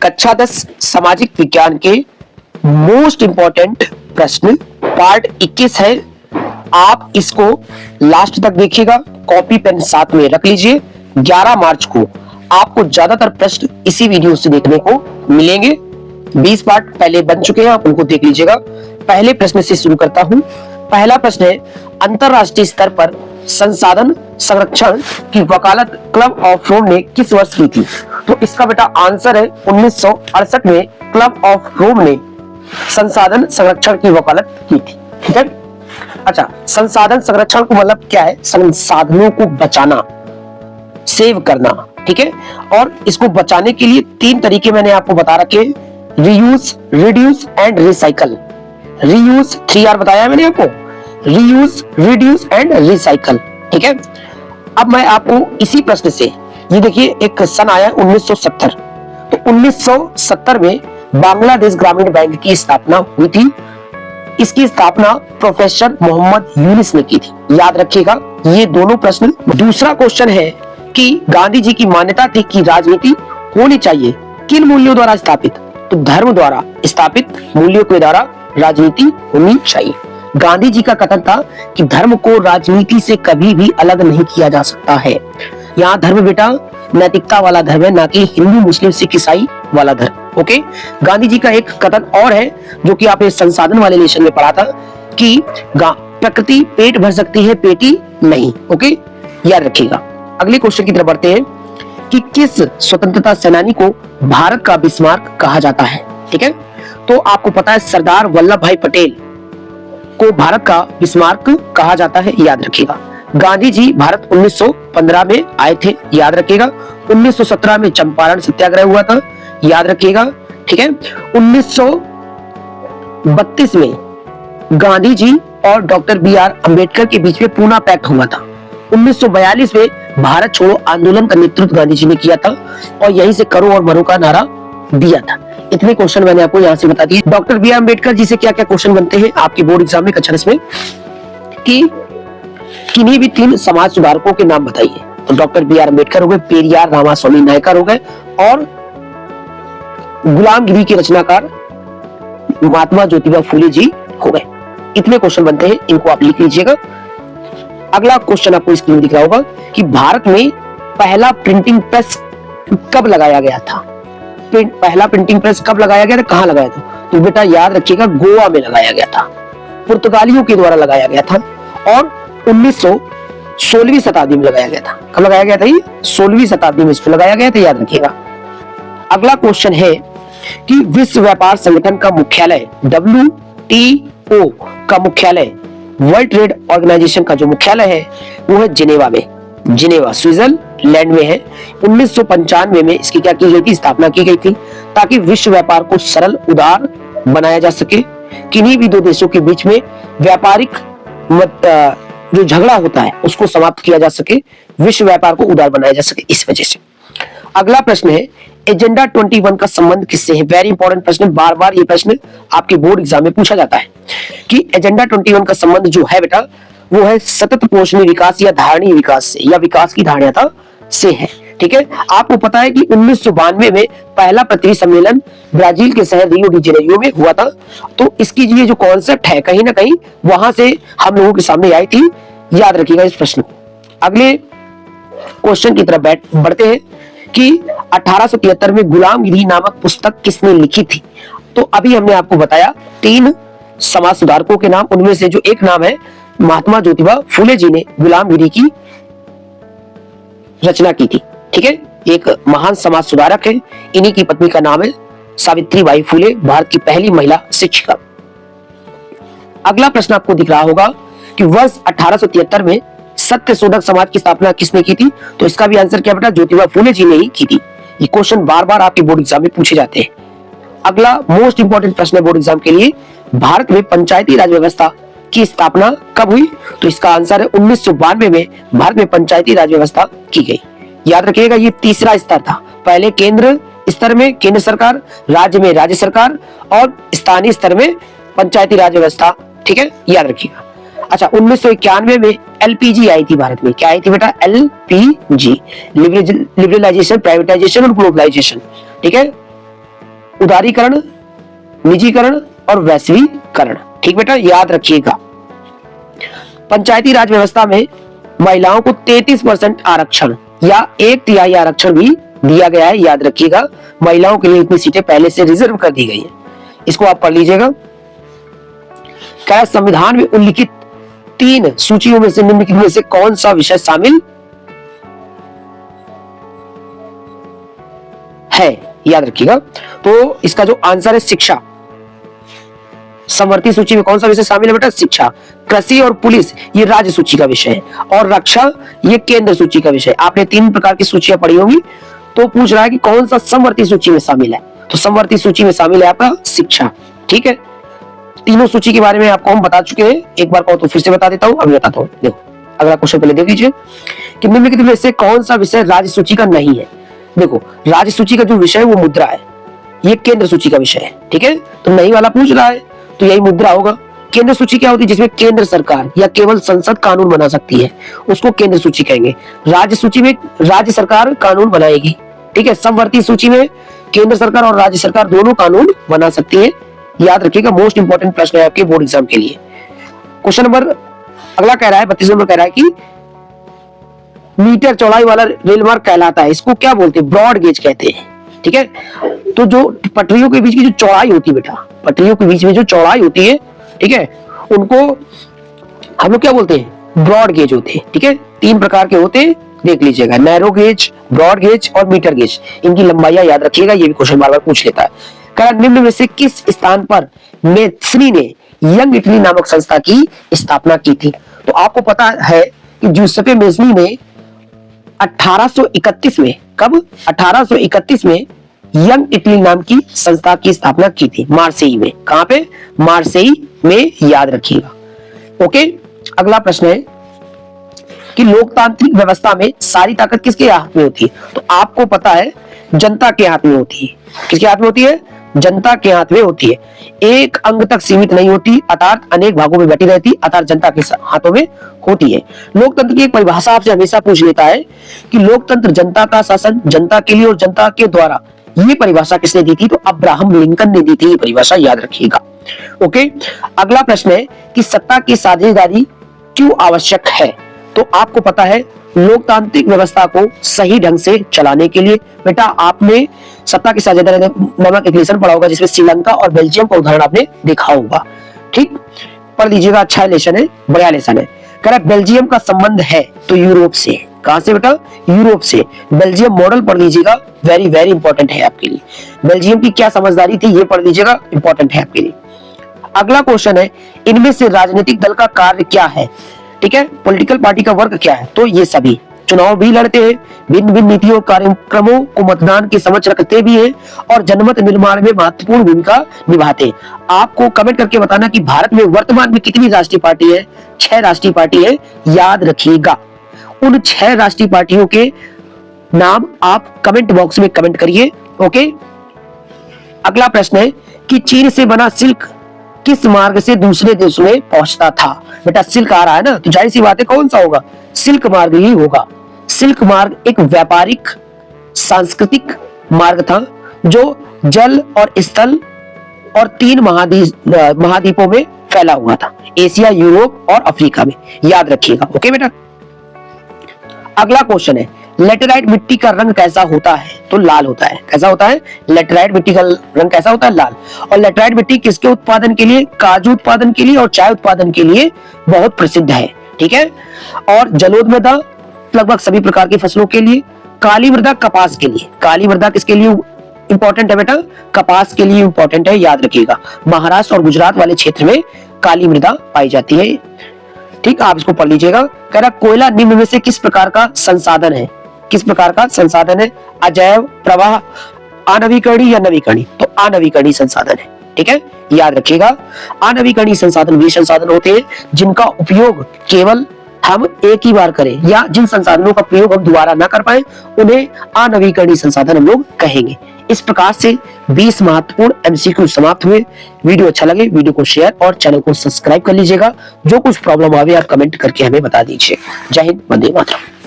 कक्षा 10 सामाजिक विज्ञान के मोस्ट इंपॉर्टेंट प्रश्न पार्ट 21 है। आप इसको लास्ट तक देखिएगा, कॉपी पेन साथ में रख लीजिए। 11 मार्च को आपको ज्यादातर प्रश्न इसी वीडियो से देखने को मिलेंगे। 20 पार्ट पहले बन चुके हैं, आप उनको देख लीजिएगा। पहले प्रश्न से शुरू करता हूं। पहला प्रश्न है, अंतरराष्ट्रीय स्तर पर संसाधन संरक्षण की वकालत क्लब ऑफ रोम ने किस वर्ष की थी? तो इसका बेटा आंसर है 1968 में क्लब ऑफ रोम ने संसाधन संरक्षण की वकालत की थी। ठीक है। अच्छा, संसाधन संरक्षण को मतलब क्या है? संसाधनों को बचाना, सेव करना। ठीक है। और इसको बचाने के लिए 3 तरीके मैंने आपको बता रखे हैं, reuse, reduce and recycle. Reuse 3R बताया है मैंने आपको, रीयूज, रिड्यूस एंड रिसाइकल। ठीक है। अब मैं आपको इसी प्रश्न से, ये देखिए एक सन आया 1970, तो 1970 में बांग्लादेश ग्रामीण बैंक की स्थापना हुई थी। इसकी स्थापना प्रोफेसर मोहम्मद यूनिस ने की थी। याद रखिएगा ये दोनों प्रश्न। दूसरा क्वेश्चन है कि गांधी जी की मान्यता थी कि राजनीति होनी चाहिए किन मूल्यों द्वारा स्थापित? तो धर्म द्वारा स्थापित मूल्यों के द्वारा राजनीति होनी चाहिए। गांधी जी का कथन था कि धर्म को राजनीति से कभी भी अलग नहीं किया जा सकता है। यहाँ धर्म बेटा नैतिकता वाला धर्म है, ना कि हिंदू मुस्लिम सिख ईसाई वाला धर्म। ओके। गांधी जी का एक कथन और है जो कि आपने संसाधन वाले लेसन में पढ़ा था कि प्रकृति पेट भर सकती है, पेटी नहीं। ओके, याद रखिएगा। अगले क्वेश्चन की तरफ बढ़ते हैं कि किस स्वतंत्रता सेनानी को भारत का बिस्मार्क कहा जाता है? ठीक है। तो आपको पता है सरदार वल्लभ भाई पटेल को भारत का बिस्मार्क कहा जाता है। याद रखिएगा। गांधी जी भारत 1915 में आए थे। याद रखिएगा। 1917 में चंपारण सत्याग्रह हुआ था। याद रखिएगा। ठीक है। 1932 में गांधी जी और डॉक्टर BR अंबेडकर के बीच में पूना पैक्ट हुआ था। 1942 में भारत छोड़ो आंदोलन का नेतृत्व गांधी जी ने किया था और यहीं से करो और मरो का नारा दिया था। इतने क्वेश्चन मैंने आपको यहाँ से बता दिए। डॉक्टर BR अंबेडकर जी से क्या क्या क्वेश्चन बनते हैं आपके बोर्ड एग्जाम में कक्षा 10 में कि किन्हीं भी 3 समाज सुधारकों के नाम बताइए। तो डॉक्टर BR अंबेडकर हो गए, पेरियार रामास्वामी नायकर हो गए और गुलामगिरी के रचनाकार महात्मा ज्योतिबा फूले जी हो गए। इतने क्वेश्चन बनते हैं, इनको आप लिख लीजिएगा। अगला क्वेश्चन आपको स्क्रीन में दिख रहा होगा कि भारत में पहला प्रिंटिंग प्रेस कब लगाया गया था? पहला प्रिंटिंग प्रेस कब लगाया गया था, कहां लगाया था? तो बेटा याद रखिएगा, गोवा में लगाया गया था, पुर्तगालियों के द्वारा लगाया गया था और 16वीं शताब्दी में लगाया गया था। कब लगाया गया था? ये 16वीं शताब्दी में इसको लगाया गया था। याद रखिएगा। अगला क्वेश्चन है कि विश्व व्यापार संगठन का मुख्यालय, WTO का मुख्यालय, वर्ल्ड ट्रेड ऑर्गेनाइजेशन का जो मुख्यालय है वो है जिनेवा में, जिनेवा स्विट्जरलैंड में है। 1995 में इसकी क्या की गई थी? स्थापना की गई थी ताकि विश्व व्यापार को सरल उदार बनाया जा सके। किन्हीं भी 2 देशों के बीच में व्यापारिक जो झगड़ा होता है उसको समाप्त किया जा सके, विश्व व्यापार को उदार बनाया जा सके, इस वजह से। अगला प्रश्न है, एजेंडा 21 का संबंध किससे है? वेरी इंपॉर्टेंट प्रश्न, बार बार ये प्रश्न आपके बोर्ड एग्जाम में पूछा जाता है कि एजेंडा 21 का संबंध जो है बेटा वो है सतत पोषणीय विकास या धारणीय विकास से, या विकास की धारणीयता से है। ठीक है। आपको पता है कि 1992 में पहला पृथ्वी सम्मेलन ब्राजील के शहर रियो डी जेनेरियो में हुआ था। तो इसकी ये जो कॉन्सेप्ट है कहीं ना कहीं वहां से हम लोगों के सामने आई थी। याद रखिएगा इस प्रश्न को। अगले क्वेश्चन की तरफ बढ़ते हैं कि 1873 में गुलामगिरी नामक पुस्तक किसने लिखी थी? तो अभी हमने आपको बताया 3 समाज सुधारकों के नाम, उनमें से जो एक नाम है महात्मा ज्योतिबा फूले जी ने गुलामगिरी की रचना की थी। ठीक है। एक महान समाज सुधारक है। इन्हीं की पत्नी का नाम है सावित्रीबाई फूले, भारत की पहली महिला शिक्षिका। अगला प्रश्न आपको दिख रहा होगा कि वर्ष 1873 में सत्य शोधक समाज की स्थापना किसने की थी? तो इसका भी आंसर क्या बेटा? ज्योतिबा फूले जी ने ही की थी। ये क्वेश्चन बार बार आपके बोर्ड एग्जाम में पूछे जाते हैं। अगला मोस्ट इंपोर्टेंट प्रश्न है बोर्ड एग्जाम के लिए, भारत में पंचायती राज व्यवस्था की स्थापना कब हुई? तो इसका आंसर है 1992 में भारत में पंचायती राज व्यवस्था की गई। याद रखिएगा ये तीसरा स्तर था। पहले केंद्र स्तर में केंद्र सरकार, राज्य में राज्य सरकार और स्थानीय स्तर में पंचायती राज व्यवस्था। ठीक है, याद रखिएगा। अच्छा, 1991 में LPG आई थी भारत में। क्या आई थी बेटा? LPG, लिबरलाइजेशन, प्राइवेटाइजेशन और ग्लोबलाइजेशन। ठीक है, उदारीकरण, निजीकरण और वैश्वीकरण। ठीक बेटा, याद रखिएगा। पंचायती राज व्यवस्था में महिलाओं को 33% आरक्षण या 1/3 आरक्षण भी दिया गया है, याद रखिएगा। महिलाओं के लिए इतनी सीटें पहले से रिजर्व कर दी गई है, इसको आप पढ़ लीजिएगा। क्या संविधान में उल्लिखित 3 सूचियों में से निम्नलिखित में से कौन सा विषय शामिल है, याद रखिएगा। तो इसका जो आंसर है शिक्षा। समवर्ती सूची में कौन सा विषय शामिल है बेटा? शिक्षा। कृषि और पुलिस ये राज्य सूची का विषय है, और रक्षा ये केंद्र सूची का विषय। आपने 3 प्रकार की सूचियां पढ़ी होंगी, तो पूछ रहा है कि कौन सा समवर्ती सूची में शामिल है, तो समवर्ती सूची में शामिल है आपका शिक्षा। ठीक है, तीनों सूची के बारे में आपको हम बता चुके हैं, एक बार कहो तो फिर से बता देता हूं, अभी बताता हूं। देखो अगला क्वेश्चन पहले देख लीजिए कि निम्नलिखित में से कौन सा विषय राज्य सूची का नहीं है। देखो राज्य सूची का जो विषय है वो मुद्रा है, ये केंद्र सूची का विषय है। ठीक है, तो नहीं वाला पूछ रहा है तो यही मुद्रा होगा। केंद्र सूची क्या होती है? जिसमें केंद्र सरकार या केवल संसद कानून बना सकती है, उसको केंद्र सूची कहेंगे। राज्य सूची में राज्य सरकार कानून बनाएगी। ठीक है, समवर्ती सूची में केंद्र सरकार और राज्य सरकार दोनों कानून बना सकती है, याद रखिएगा। मोस्ट इंपोर्टेंट प्रश्न है आपके बोर्ड एग्जाम के लिए। क्वेश्चन नंबर अगला कह रहा है 32 नंबर कह रहा है कि मीटर चौड़ाई वाला रेल मार्ग कहलाता है, इसको क्या बोलते हैं? ब्रॉड गेज कहते हैं। ठीक है, तो जो पटरियों के बीच की जो चौड़ाई होती है बेटा, पटरियों के बीच में जो चौड़ाई होती है, ठीक है, उनको हम लोग क्या बोलते हैं? ब्रॉड गेज होते हैं। ठीक है, 3 प्रकार के होते हैं, देख लीजिएगा, नैरो गेज, ब्रॉड गेज और मीटर गेज। इनकी लंबाइयां याद रखिएगा, ये भी क्वेश्चन बार बार पूछ लेता है। कारण निम्न में से किस स्थान पर मेस्नी ने यंग इटली नामक संस्था की स्थापना की थी? तो आपको पता है कि जूसेप्पे मेस्नी ने 1831 में, कब? 1831 में यंग इटली नाम की संस्था की स्थापना की थी, मार्सेई में। कहां पे? मार्सेई में, याद रखिएगा। ओके, अगला प्रश्न है कि लोकतांत्रिक व्यवस्था में सारी ताकत किसके हाथ में होती है? तो आपको पता है जनता के हाथ में होती है। किसके हाथ में होती है? जनता के हाथ में होती है। एक अंग तक सीमित नहीं होती, अर्थात अनेक भागों में बटी रहती, अर्थात जनता के हाथों में होती है। लोकतंत्र की एक परिभाषा आपसे हमेशा पूछ लेता है कि लोकतंत्र जनता का शासन, जनता के लिए और जनता के द्वारा। ये परिभाषा किसने दी थी? तो अब्राहम लिंकन ने दी थी, ये परिभाषा याद रखिएगा। ओके, अगला प्रश्न है कि सत्ता की साझेदारी क्यों आवश्यक है? तो आपको पता है लोकतांत्रिक व्यवस्था को सही ढंग से चलाने के लिए बेटा आपने सत्ता की साझेदारी नामक एक लेसन पढ़ा होगा, जिसमें श्रीलंका और बेल्जियम का उदाहरण आपने देखा होगा। ठीक, पढ़ लीजिएगा, अच्छा लेसन है, बढ़िया लेसन है। कह रहा बेल्जियम का संबंध है तो यूरोप से। कहां से बेटा? यूरोप से। बेल्जियम मॉडल पढ़ लीजिएगा, वेरी वेरी इंपॉर्टेंट है आपके लिए। बेल्जियम की क्या समझदारी थी, ये पढ़ लीजिएगा, इंपॉर्टेंट है आपके लिए। अगला क्वेश्चन है इनमें से राजनीतिक दल का कार्य क्या है? ठीक है, पॉलिटिकल पार्टी का वर्क क्या है? तो ये सभी चुनाव भी लड़ते हैं, भिन्न भिन्न नीतियों कार्यक्रमों को मतदान के समक्ष रखते भी हैं और जनमत निर्माण में महत्वपूर्ण भूमिका निभाते हैं। आपको कमेंट करके बताना कि भारत में वर्तमान में कितनी राष्ट्रीय पार्टी है? 6 राष्ट्रीय पार्टी है, याद रखिएगा। उन 6 राष्ट्रीय पार्टियों के नाम आप कमेंट बॉक्स में कमेंट करिए। ओके, अगला प्रश्न है कि चीन से बना सिल्क किस मार्ग से दूसरे देशों में पहुंचता था? बेटा सिल्क आ रहा है ना, तो जाहिर सी बात है कौन सा होगा? सिल्क मार्ग ही होगा। सिल्क मार्ग एक व्यापारिक सांस्कृतिक मार्ग था जो जल और स्थल और 3 महाद्वीपों में फैला हुआ था, एशिया, यूरोप और अफ्रीका में, याद रखिएगा। ओके बेटा, अगला क्वेश्चन है लेटेराइट मिट्टी का रंग कैसा होता है? तो लाल होता है। कैसा होता है? लेटेराइट मिट्टी का रंग कैसा होता है? लाल। और लेटेराइट मिट्टी किसके उत्पादन के लिए? काजू उत्पादन के लिए और चाय उत्पादन के लिए बहुत प्रसिद्ध है। ठीक है, और जलोढ़ मृदा लगभग सभी प्रकार की फसलों के लिए, काली मृदा कपास के लिए। काली मृदा किसके लिए इंपॉर्टेंट है बेटा? कपास के लिए इंपॉर्टेंट है, याद रखिएगा। महाराष्ट्र और गुजरात वाले क्षेत्र में काली मृदा पाई जाती है। ठीक, आप इसको पढ़ लीजिएगा। कह रहा कोयला निम्न में से किस प्रकार का संसाधन है? किस प्रकार का संसाधन है? अजैव, प्रवाह, अनवीकरणीय या नवीकरणीय? तो अनवीकरणीय संसाधन है। ठीक है, याद रखिएगा। अनवीकरणीय संसाधन वे संसाधन होते हैं जिनका उपयोग केवल हम एक ही बार करें, या जिन संसाधनों का प्रयोग हम दोबारा ना कर पाए उन्हें अनवीकरणीय संसाधन हम लोग कहेंगे। इस प्रकार से 20 महत्वपूर्ण एमसीक्यू समाप्त हुए। वीडियो अच्छा लगे वीडियो को शेयर और चैनल को सब्सक्राइब कर लीजिएगा। जो कुछ प्रॉब्लम आवे आप कमेंट करके हमें बता दीजिए। जय हिंद, वंदे मातरम।